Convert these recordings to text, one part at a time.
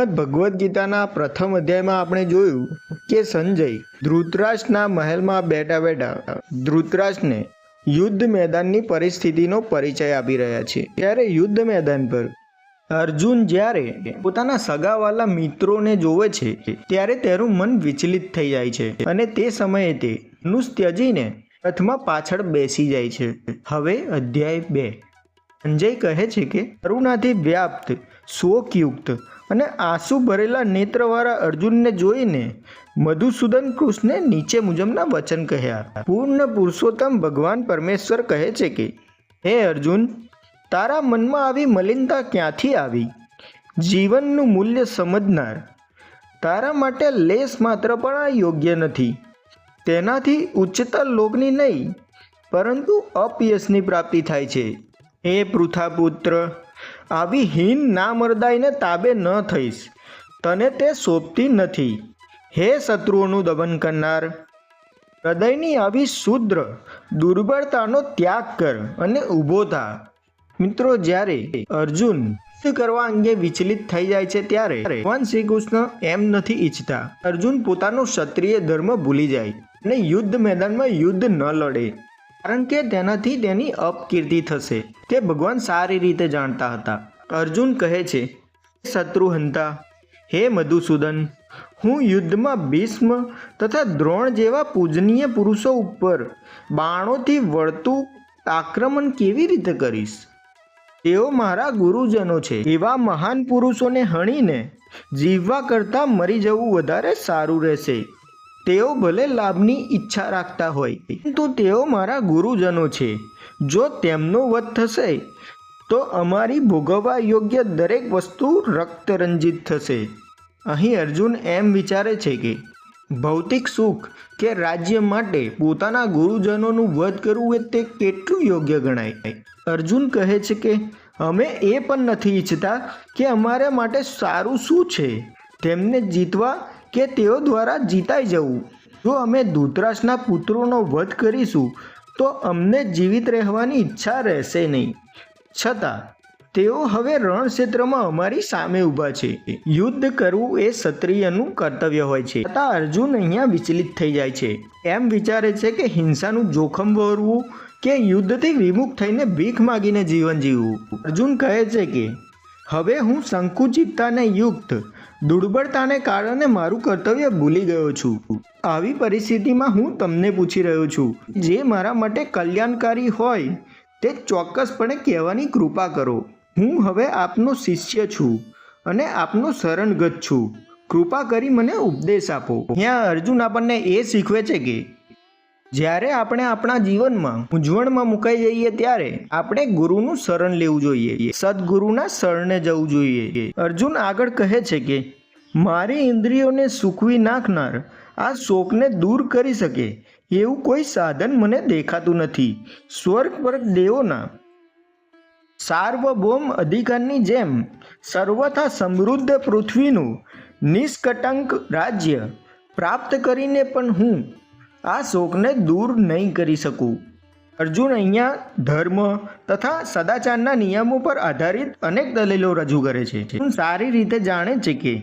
શ્રીમદ ભગવદ્ ગીતાના પ્રથમ અધ્યાયમાં આપણે જોયું કે સંજય ધૃતરાષ્ટ્રના મહેલમાં બેઠા બેઠા ધૃતરાષ્ટ્રને યુદ્ધ મેદાનની પરિસ્થિતિનો પરિચય આપી રહ્યા છે। ત્યારે યુદ્ધ મેદાન પર અર્જુન જ્યારે પોતાના સગાવાલા મિત્રોને જોવે છે ત્યારે તેનું મન વિચલિત થઈ જાય છે અને તે સમયે તે ધનુષ ત્યજીને રથમાં પાછળ બેસી જાય છે। હવે અધ્યાય 2 સંજય કહે છે કે કરુણાથી વ્યાપ્ત શોકયુક્ત અને આંસુ ભરેલા નેત્રવાળા અર્જુનને જોઈને મધુસૂદન કૃષ્ણે નીચે મુજબના વચન કહ્યા। પૂર્ણ પુરુષોત્તમ ભગવાન પરમેશ્વર કહે છે કે હે અર્જુન, તારા મનમાં આવી મલિનતા ક્યાંથી આવી? જીવનનું મૂલ્ય સમજનાર તારા માટે લેશ માત્ર પણ આ યોગ્ય નથી। તેનાથી ઉચ્ચતર લોકની નહીં પરંતુ અપયશની પ્રાપ્તિ થાય છે। હે પૃથાપુત્ર, આવી હીન નામર્દાઈને તાબે ન થઈશ, તને તે શોભતી નથી। હે શત્રુઓનું દમન કરનાર, હૃદયની આવી શુદ્ર દુર્બળતાનો ત્યાગ કર અને ઊભો થા। મિત્રો, જ્યારે અર્જુન યુદ્ધ કરવા અંગે વિચલિત થઈ જાય છે ત્યારે ભગવાન શ્રી કૃષ્ણ એમ નથી ઈચ્છતા અર્જુન પોતાનો ક્ષત્રિય ધર્મ ભૂલી જાય અને યુદ્ધ મેદાનમાં યુદ્ધ ન લડે, કારણ કે તેનાથી તેની અપકીર્તિ થશે। તે ભગવાન સારી રીતે જાણતા હતા। અર્જુન કહે છે, શત્રુહંતા, હે મધુસૂદન, હું યુદ્ધમાં ભીષ્મ તથા દ્રોણ જેવા પૂજનીય પુરુષો ઉપર બાણોથી વળતું આક્રમણ કેવી રીતે કરીશ? તેઓ મારા ગુરુજનો છે। એવા મહાન પુરુષોને હણીને જીવવા કરતાં મરી જવું વધારે સારું રહેશે। તેઓ ભલે લાભની ઈચ્છા રાખતા હોય, પરંતુ તેઓ મારા ગુરુજનો છે। જો તેમનો વધ થશે તો અમારી ભોગવવા યોગ્ય દરેક વસ્તુ રક્તરંજિત થશે। અહીં અર્જુન એમ વિચારે છે કે ભૌતિક સુખ કે રાજ્ય માટે પોતાના ગુરુજનોનું વધ કરવું એ તે કેટલું યોગ્ય ગણાય। અર્જુન કહે છે કે અમે એ પણ નથી ઈચ્છતા કે અમારા માટે સારું શું છે તેમને જીતવા કે તેઓ દ્વારા જીતાઈ જવું। જો અમે ધૃતરાષ્ટ્રના પુત્રોનો વધ કરીશું તો અમને જીવિત રહેવાની ઈચ્છા રહેશે નહીં। છતાં તેઓ હવે રણક્ષેત્રમાં અમારી સામે ઊભા છે। યુદ્ધ કરવું એ ક્ષત્રિયનું કર્તવ્ય હોય છે, છતાં અર્જુન અહીંયા વિચલિત થઈ જાય છે। એમ વિચારે છે કે હિંસાનું જોખમ વહોરવું કે યુદ્ધથી વિમુખ થઈને ભીખ માગીને જીવન જીવવું। અર્જુન કહે છે કે હવે હું સંકુચિતતાને યુક્ત દુર્બળતાને કારણે મારું કર્તવ્ય ભૂલી ગયો છું। આવી પરિસ્થિતિમાં હું તમને પૂછી રહ્યો છું, જે મારા માટે કલ્યાણકારી હોય તે ચોક્કસપણે કહેવાની કૃપા કરો। હું હવે આપનો શિષ્ય છું અને આપનો શરણગત છું। કૃપા કરી મને ઉપદેશ આપો। અહીંયા અર્જુન આપણને એ શીખવે છે કે જ્યારે આપણે આપણા જીવનમાં મૂંઝવણમાં મુકાઈ જઈએ ત્યારે આપણે ગુરુનું શરણ લેવું જોઈએ, સદગુરુના શરણે જવું જોઈએ। અર્જુન આગળ કહે છે કે મારી ઇન્દ્રિયોને સૂકવી નાખનાર આ શોકને દૂર કરી શકે એવું કોઈ સાધન મને દેખાતું નથી। સ્વર્ગ પર દેવોના સાર્વભૌમ અધિકારની જેમ સર્વથા સમૃદ્ધ પૃથ્વીનું નિષ્કટંક રાજ્ય પ્રાપ્ત કરીને પણ હું આ શોકને દૂર નહીં કરી શકું। અર્જુન અહીંયા ધર્મ તથા સદાચારના નિયમો પર આધારિત અનેક દલીલો રજૂ કરે છે। સારી રીતે જાણે છે કે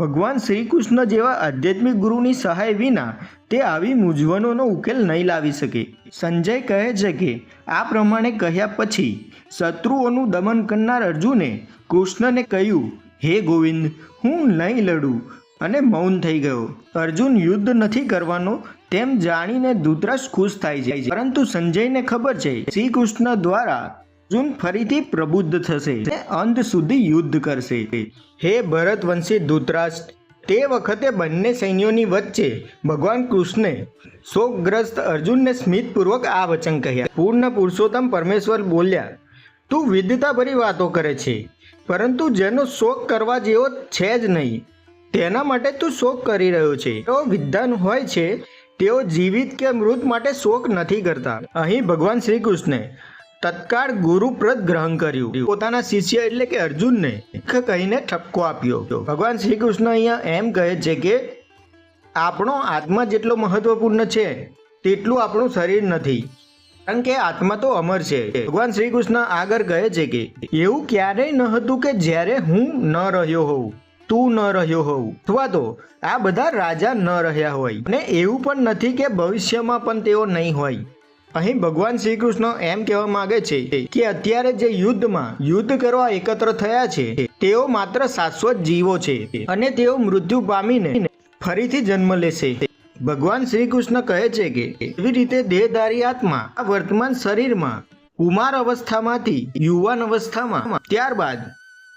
ભગવાન શ્રી કૃષ્ણ જેવા આધ્યાત્મિક ગુરુની સહાય વિના તે આવી મૂંઝવણોનો ઉકેલ નહીં લાવી શકે। સંજય કહે છે કે આ પ્રમાણે કહ્યા પછી શત્રુઓનું દમન કરનાર અર્જુને કૃષ્ણને કહ્યું, હે ગોવિંદ, હું નહીં લડું, અને મૌન થઈ ગયો। અર્જુન યુદ્ધ નથી કરવાનો તેમ જાણીને ધૃતરાષ્ટ્ર ખુશ થાય છે, પરંતુ સંજયને ખબર છે શ્રી કૃષ્ણ દ્વારા અર્જુન ફરીથી પ્રબુદ્ધ થશે અને અંત સુધી યુદ્ધ કરશે। હે ભરતવંશી ધૃતરાષ્ટ્ર, તે વખતે બંને સૈન્યોની વચ્ચે ભગવાન કૃષ્ણે શોકગ્રસ્ત અર્જુનને સ્મિતપૂર્વક આ વચન કહ્યા। પૂર્ણ પુરુષોત્તમ પરમેશ્વર બોલ્યા, તું વિદ્વતાભરી વાતો કરે છે, પરંતુ જેનો શોક કરવા જેવો છે જ નહીં તેના માટે તું શોક કરી રહ્યો છે। તેઓ વિદ્વાન હોય છે, તેઓ જીવિત કે મૃત માટે શોક નથી કરતા। અહીં ભગવાન શ્રી કૃષ્ણે તત્કાળ ગુરુપ્રદ ગ્રહણ કર્યું, પોતાના શિષ્ય એટલે કે અર્જુનને કહીને ઠપકો આપ્યો। ભગવાન શ્રી કૃષ્ણ અહીંયા એમ કહે છે કે આપણો આત્મા જેટલો મહત્વપૂર્ણ છે તેટલું આપણું શરીર નથી, કારણ કે આત્મા તો અમર છે। ભગવાન શ્રી કૃષ્ણ આગળ કહે છે કે એવું ક્યારેય ન હતું કે જ્યારે હું ન રહ્યો હોઉં, તું ન રહ્યો હોવ, અથવા તો આ બધા રાજા ન રહ્યા હોય, અને એવું પણ નથી કે ભવિષ્યમાં પણ તેઓ નહીં હોય. અહીં ભગવાન શ્રી કૃષ્ણ એમ કહેવા માંગે છે કે અત્યારે જે યુદ્ધ કરવા એકત્ર થયા છે તેઓ માત્ર શાશ્વત જીવો છે અને તેઓ મૃત્યુ પામીને ફરીથી જન્મ લેશે. ભગવાન શ્રી કૃષ્ણ કહે છે કે એવી રીતે દેહધારી આત્મા આ વર્તમાન શરીરમાં કુમાર અવસ્થામાંથી યુવાન અવસ્થામાં, ત્યારબાદ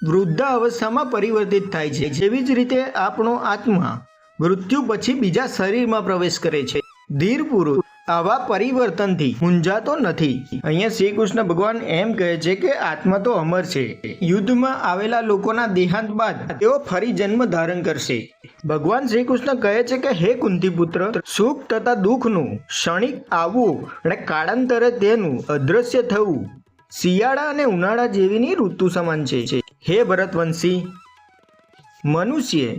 વૃદ્ધ અવસ્થામાં પરિવર્તિત થાય છે. જેવી જ રીતે આપણો આત્મા મૃત્યુ પછી બીજા શરીરમાં પ્રવેશ કરે છે. ધીર પુરુષ આવા પરિવર્તનથી મૂંઝાતો નથી. અહીંયા શ્રી કૃષ્ણ ભગવાન એમ કહે છે કે આત્મા તો અમર છે. યુદ્ધમાં આવેલા લોકોના દેહાંત બાદ તેઓ ફરી જન્મ ધારણ કરશે. ભગવાન શ્રી કૃષ્ણ કહે છે કે હે કુંતી પુત્ર, સુખ તથા દુઃખનું ક્ષણિક આવવું અને કાળાંતરે તેનું અદ્રશ્ય થવું શિયાળા અને ઉનાળા જેવીની ઋતુ સમાન છે. હે ભરતવંશી, મનુષ્ય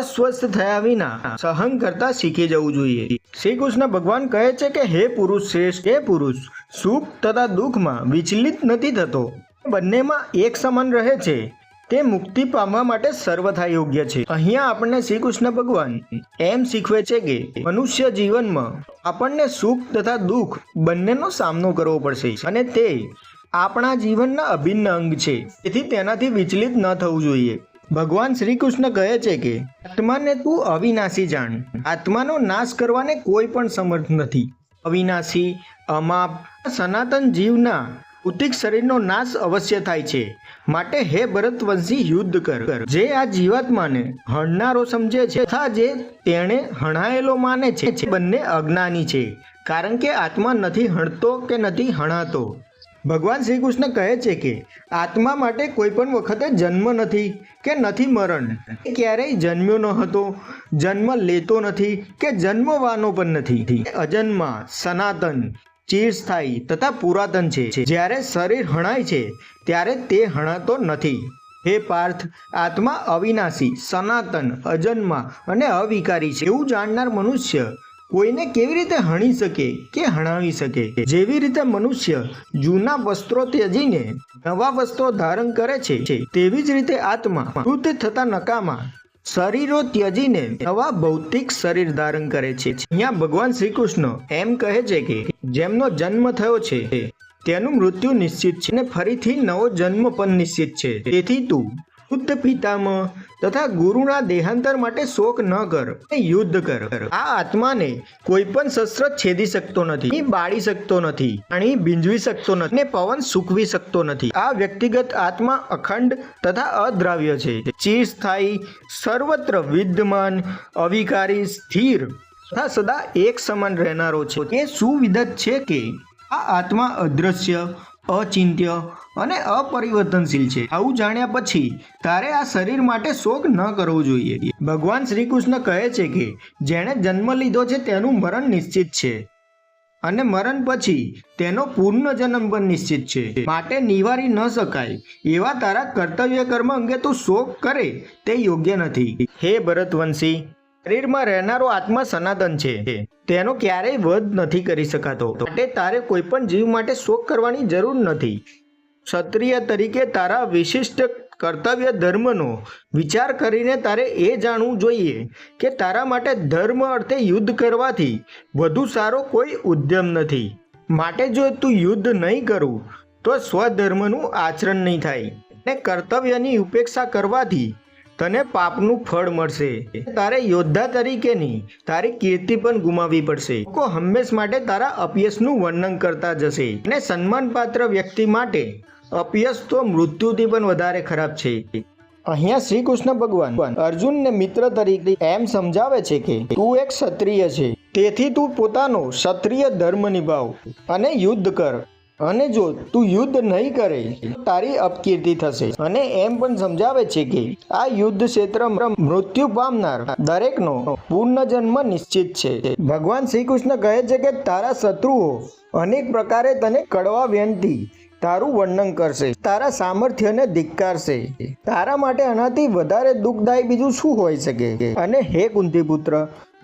અસ્વસ્થ થયા વિના સહન કરતા શીખી જવું જોઈએ. શ્રી કૃષ્ણ ભગવાન કહે છે કે હે પુરુષ શ્રેષ્ઠ, હે પુરુષ સુખ તથા દુઃખમાં વિચલિત નથી થતો, બંનેમાં એક સમાન રહે છે. તે મુક્તિ પામવા માટે સર્વથા યોગ્ય છે. અહીંયા આપણને શ્રી કૃષ્ણ ભગવાન એમ શીખવે છે કે મનુષ્ય જીવનમાં આપણને સુખ તથા દુઃખ બંનેનો સામનો કરવો પડશે અને તે આપણા જીવનના અભિન્ન અંગ છે. તેથી તેનાથી વિચલિત ન થવું જોઈએ. ભગવાન શ્રી કૃષ્ણ કહે છે કે આત્માને તું અવિનાશી જાણ. આત્માનો નાશ કરવાને કોઈ પણ સમર્થ નથી. અવિનાશી, અમાપ, સનાતન જીવના ભૌતિક શરીરનો નાશ અવશ્ય થાય છે. માટે હે ભરતવંશી, યુદ્ધ કર. જે આ જીવાત્માને હણનારો સમજે છે તથા જે તેણે હણાયેલો માને છે, બંને અજ્ઞાની છે, કારણ કે આત્મા નથી હણતો કે નથી હણાતો. ભગવાન શ્રી કૃષ્ણ કહે છે કે આત્મા માટે કોઈ પણ વખતે જન્મ નથી કે નથી મરણ. ક્યારેય જન્મ્યો ન હતો, જન્મ લેતો નથી કે જન્મવાનો પણ નથી. અજન્મા, સનાતન, ચિરસ્થાયી તથા પુરાતન છે. જ્યારે શરીર હણાય છે ત્યારે તે હણાતો નથી. હે પાર્થ, આત્મા અવિનાશી, સનાતન, અજન્મા અને અવિકારી છે. એવું જાણનાર મનુષ્ય કોઈને કેવી રીતે હણી શકે કે હણાવી શકે? જેવી રીતે મનુષ્ય જૂના વસ્ત્રો ત્યજીને નવા વસ્ત્રો ધારણ કરે છે, તેવી જ રીતે આત્મા શુદ્ધ થતા નકામા શરીરો ત્યજીને નવા ભૌતિક શરીર ધારણ કરે છે. અહીંયા ભગવાન શ્રી કૃષ્ણ એમ કહે છે કે જેમનો જન્મ થયો છે તેનું મૃત્યુ નિશ્ચિત છે અને ફરીથી નવો જન્મ પણ નિશ્ચિત છે. તેથી તું શુદ્ધ પિતામહ તથા ગુરુના દેહાંતર માટે શોક ન કર, યુદ્ધ કર. આ આત્માને કોઈ પણ શસ્ત્ર છેદી શકતો નથી, બાળી શકતો નથી, પાણી ભીંજવી શકતો નથી ને પવન સૂકવી શકતો નથી. આ વ્યક્તિગત આત્મા અખંડ તથા અદ્રાવ્ય છે, ચિરસ્થાયી, સર્વત્ર વિદ્યમાન, અવિકારી, સ્થિર તથા સદા એક સમાન રહેનારો છે. એ સુવિદિત છે કે આ આત્મા અદ્રશ્ય, અચિંત્ય અને અપરિવર્તનશીલ છે. આવું જાણ્યા પછી તારે આ શરીર માટે શોક ન કરવો જોઈએ. ભગવાન શ્રી કૃષ્ણ કહે છે કે જેણે જન્મ લીધો છે તેનું મરણ નિશ્ચિત છે અને મરણ પછી તેનો પૂર્ણ જન્મ પણ નિશ્ચિત છે. માટે નિવારી ન શકાય એવા તારા કર્તવ્ય કર્મ અંગે તું શોક કરે તે યોગ્ય નથી. હે ભરતવંશી, શરીરમાં રહેનારો આત્મા સનાતન છે, તેનો ક્યારેય વધ નથી કરી શકાતો. માટે તારે કોઈ પણ જીવ માટે શોક કરવાની જરૂર નથી. ક્ષત્રિય તરીકે તારા વિશિષ્ટ કર્તવ્ય ધર્મનો વિચાર કરીને તારે એ જાણવું જોઈએ કે તારા માટે ધર્મ અર્થે યુદ્ધ કરવાથી વધુ સારો કોઈ ઉદ્યમ નથી. માટે જો તું યુદ્ધ નહીં કરું તો સ્વધર્મનું આચરણ નહીં થાય અને કર્તવ્યની ઉપેક્ષા કરવાથી તને પાપનું ફળ મળશે. તારે યોદ્ધા તરીકેની તારી કીર્તિ પણ ગુમાવવી પડશે. લોકો હંમેશ માટે તારા અપયશનું વર્ણન કરતા જશે અને સન્માનપાત્ર વ્યક્તિ માટે અપયશ તો મૃત્યુથી પણ વધારે ખરાબ છે. અહીંયા શ્રી કૃષ્ણ ભગવાન અર્જુનને મિત્ર તરીકે એમ સમજાવે છે કે તું એક ક્ષત્રિય છે, તેથી તું પોતાનો ક્ષત્રિય ધર્મ નિભાવ અને યુદ્ધ કર. અને જો તું યુદ્ધ નહીં કરે તારી અપકીર્તિ થશે. અને એમ પણ સમજાવે છે કે આ યુદ્ધ ક્ષેત્રમાં મૃત્યુ પામનાર દરેકનો પૂર્ણ જન્મ નિશ્ચિત છે. ભગવાન શ્રી કૃષ્ણ કહે છે કે તારા શત્રુઓ અનેક પ્રકારે તને કડવા વ્યંગથી તારું વર્ણન કરશે, તારા સામર્થ્યને ધિક્કારશે. તારા માટે આનાથી વધારે દુઃખદાયી બીજું શું હોઈ શકે? અને હે કુંતી પુત્ર,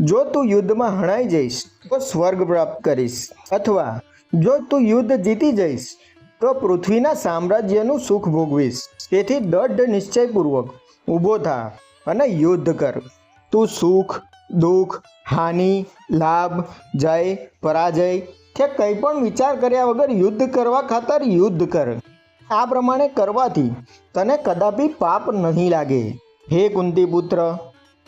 જો તું યુદ્ધમાં હણાઈ જઈશ તો સ્વર્ગ પ્રાપ્ત કરીશ, અથવા જો તું યુદ્ધ જીતી જઈશ તો પૃથ્વીના સામ્રાજ્યનું સુખ ભોગવીશ. તેથી દૃઢ નિશ્ચયપૂર્વક ઊભો થા અને યુદ્ધ કર. તું સુખ, દુઃખ, હાનિ, લાભ, જય, પરાજય કે કંઈ પણ વિચાર કર્યા વગર યુદ્ધ કરવા ખાતર યુદ્ધ કર. આ પ્રમાણે કરવાથી તને કદાપી પાપ નહીં લાગે. હે કુંતી પુત્ર,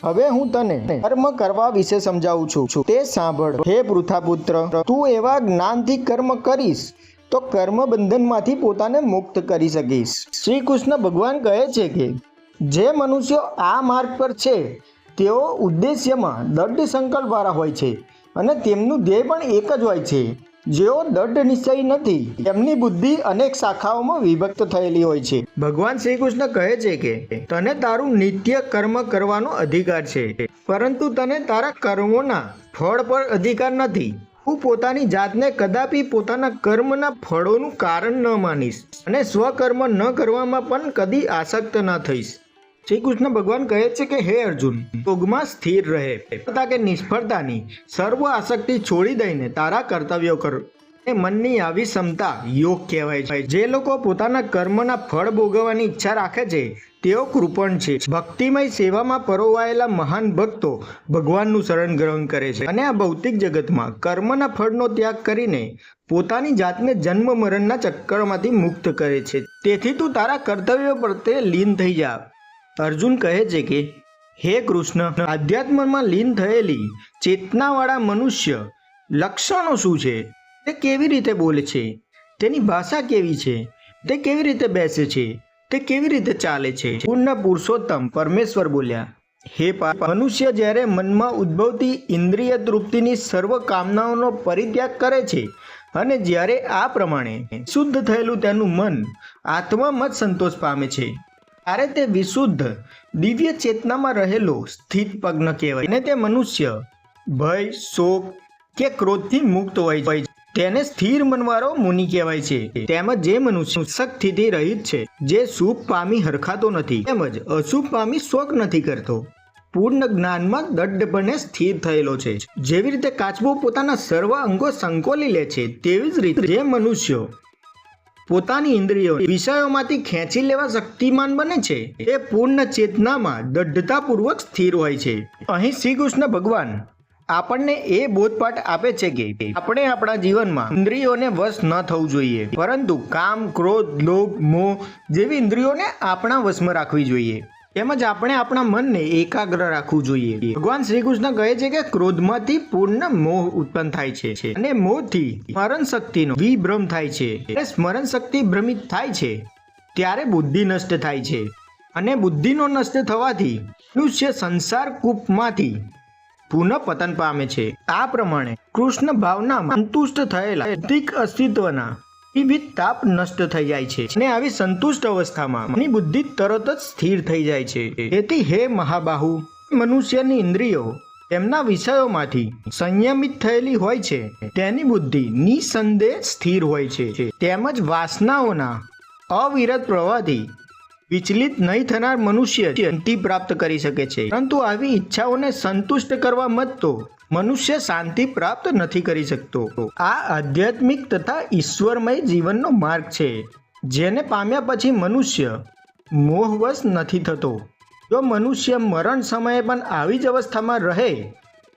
હવે હું તને કર્મ કરવા વિશે સમજાવું છું, તે સાંભળ. હે પૃથા પુત્ર, તું એવા જ્ઞાનથી કર્મ કરીશ તો કર્મ બંધનમાંથી પોતાને મુક્ત કરી શકીશ. શ્રી કૃષ્ણ ભગવાન કહે છે કે જે મનુષ્યો આ માર્ગ પર છે તેઓ ઉદ્દેશ્યમાં દૃઢ સંકલ્પવાળા હોય છે અને તેમનું ધ્યેય પણ એક જ હોય છે. જેઓ દૃઢ નિશ્ચય નથી તેમની બુદ્ધિ અનેક શાખાઓમાં વિભક્ત થયેલી હોય છે. ભગવાન શ્રી કૃષ્ણ કહે છે કે તને તારું નિત્ય કર્મ કરવાનો અધિકાર છે, પરંતુ તને તારા કર્મોના ફળ પર અધિકાર નથી. તું પોતાની જાતને કદાપી પોતાના કર્મના ફળોનું કારણ ન માનીશ અને સ્વકર્મ ન કરવામાં પણ કદી આસક્ત ન થઈશ. શ્રી કૃષ્ણ ભગવાન કહે છે કે હે અર્જુન, યોગમાં સ્થિર રહે તથા કે નિષ્ફળતાની સર્વ આસક્તિ છોડી દઈને તારા કર્તવ્યો કર. એ મનની આવી ક્ષમતા યોગ કહેવાય છે. જે લોકો પોતાના કર્મના ફળ ભોગવવાની ઈચ્છા રાખે છે તેઓ કૃપણ છે. ભક્તિમય સેવામાં પરોવાયેલા મહાન ભક્તો ભગવાનનું શરણ ગ્રહણ કરે છે અને આ ભૌતિક જગતમાં કર્મના ફળનો ત્યાગ કરીને પોતાની જાતને જન્મ મરણના ચક્કરમાંથી મુક્ત કરે છે. તેથી તું તારા કર્તવ્યો પ્રત્યે લીન થઈ જા. અર્જુન કહે છે કે હે કૃષ્ણ, આધ્યાત્મમાં લીન થયેલી ચેતનાવાળા મનુષ્ય લક્ષણો શું છે? તે કેવી રીતે બોલે છે? તેની ભાષા કેવી છે? તે કેવી રીતે બેસે છે? તે કેવી રીતે ચાલે છે? પૂર્ણ પુરુષોત્તમ પરમેશ્વર બોલ્યા, હે મનુષ્ય જ્યારે મનમાં ઉદ્ભવતી ઇન્દ્રિય તૃપ્તિની સર્વ કામનાઓનો પરિત્યાગ કરે છે અને જ્યારે આ પ્રમાણે શુદ્ધ થયેલું તેનું મન આત્મામાં જ સંતોષ પામે છે ત્યારે તે વિશુદ્ધ દિવ્ય ચેતનામાં રહેલો સ્થિત પગ્ન કહેવાય. અને તે મનુષ્ય ભય, શોક કે ક્રોધથી મુક્ત હોય છે તેને સ્થિર મનવાળો મુનિ કહેવાય છે. તેમજ જે મનુષ્ય શક્તિથી રહિત છે, જે શુભ પામી હરખાતો નથી તેમજ અશુભ પામી શોક નથી કરતો, પૂર્ણ જ્ઞાનમાં દૃઢપણે સ્થિર થયેલો છે. જેવી રીતે કાચબો પોતાના સર્વ અંગો સંકોલી લે છે તેવી જ રીતે જે મનુષ્યો પોતાની ઇન્દ્રિયો વિષયોમાંથી ખેંચી લેવા શક્તિમાન બને છે તે પૂર્ણ ચેતનામાં દૃઢતાપૂર્વક સ્થિર હોય છે. અહીં શ્રી કૃષ્ણ ભગવાન આપણને એ બોધપાઠ આપે છે કે આપણે આપણા જીવનમાં ઇન્દ્રિયોને વશ ન થવું જોઈએ, પરંતુ કામ, ક્રોધ, લોભ, મોહ જેવી ઇન્દ્રિયોને આપણા વશમાં રાખવી જોઈએ. તેમજ આપણે આપણા મનને એકાગ્ર રાખવું જોઈએ. ભગવાન શ્રી કૃષ્ણ કહે છે કે ક્રોધમાંથી પૂર્ણ મોહ ઉત્પન્ન થાય છે અને મોહથી સ્મરણ શક્તિનો વિભ્રમ થાય છે. અને સ્મરણ શક્તિ ભ્રમિત થાય છે ત્યારે બુદ્ધિ નષ્ટ થાય છે અને બુદ્ધિનો નષ્ટ થવાથી મનુષ્ય સંસાર કૂપમાંથી પુનઃ પતન પામે છે. આ પ્રમાણે કૃષ્ણ ભાવનામાં સંતુષ્ટ થયેલા ભૌતિક અસ્તિત્વના વિવિધ તાપ નષ્ટ થઈ જાય છે અને આવી સંતુષ્ટ અવસ્થામાં મનની બુદ્ધિ તરત જ સ્થિર થઈ જાય છે. તેથી હે મહાબાહુ, મનુષ્યની ઇન્દ્રિયો તેમના વિષયોમાંથી સંયમિત થયેલી હોય છે તેની બુદ્ધિ નિસંદેહ સ્થિર હોય છે. તેમજ વાસનાઓના અવિરત પ્રવાહથી વિચલિત નહીં થનાર મનુષ્ય શાંતિ પ્રાપ્ત કરી શકે છે. પરંતુ આવી ઈચ્છાઓને સંતુષ્ટ કરવા મત મનુષ્ય શાંતિ પ્રાપ્ત નથી કરી શકતો. આ આધ્યાત્મિક તથા ઈશ્વરમય જીવનનો માર્ગ છે જેને પામ્યા પછી મનુષ્ય મોહવશ નથી થતો. જો મનુષ્ય મરણ સમયે પણ આવી જ અવસ્થામાં રહે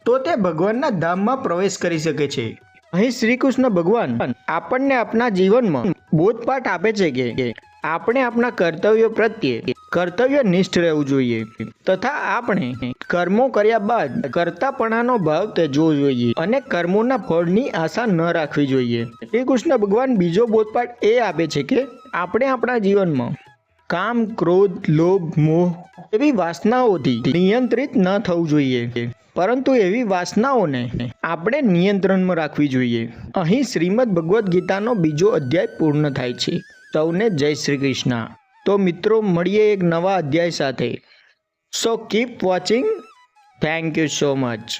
તો તે ભગવાનના ધામમાં પ્રવેશ કરી શકે છે. અહીં શ્રી કૃષ્ણ ભગવાન આપણને આપણા જીવનમાં બોધપાઠ આપે છે કે આપણે આપણા કર્તવ્યો પ્રત્યે કર્તવ્યનિષ્ઠ રહેવું જોઈએ તથા આપણે કર્મો કર્યા બાદ કર્તાપણાનો ભાવ ત્યજવો જોઈએ અને કર્મોના ફળની આશા ન રાખવી જોઈએ. શ્રી કૃષ્ણ ભગવાન બીજો બોધપાઠ એ આપે છે કે આપણે આપણા જીવનમાં કામ, ક્રોધ, લોભ, મોહ એવી વાસનાઓથી નિયંત્રિત ન થવું જોઈએ, પરંતુ એવી વાસનાઓને આપણે નિયંત્રણમાં રાખવી જોઈએ. અહીં શ્રીમદ ભગવદ્ ગીતાનો બીજો અધ્યાય પૂર્ણ થાય છે. સૌને જય શ્રી કૃષ્ણ. તો મિત્રો, મળીએ એક નવા અધ્યાય સાથે. સો keep watching. Thank you so much.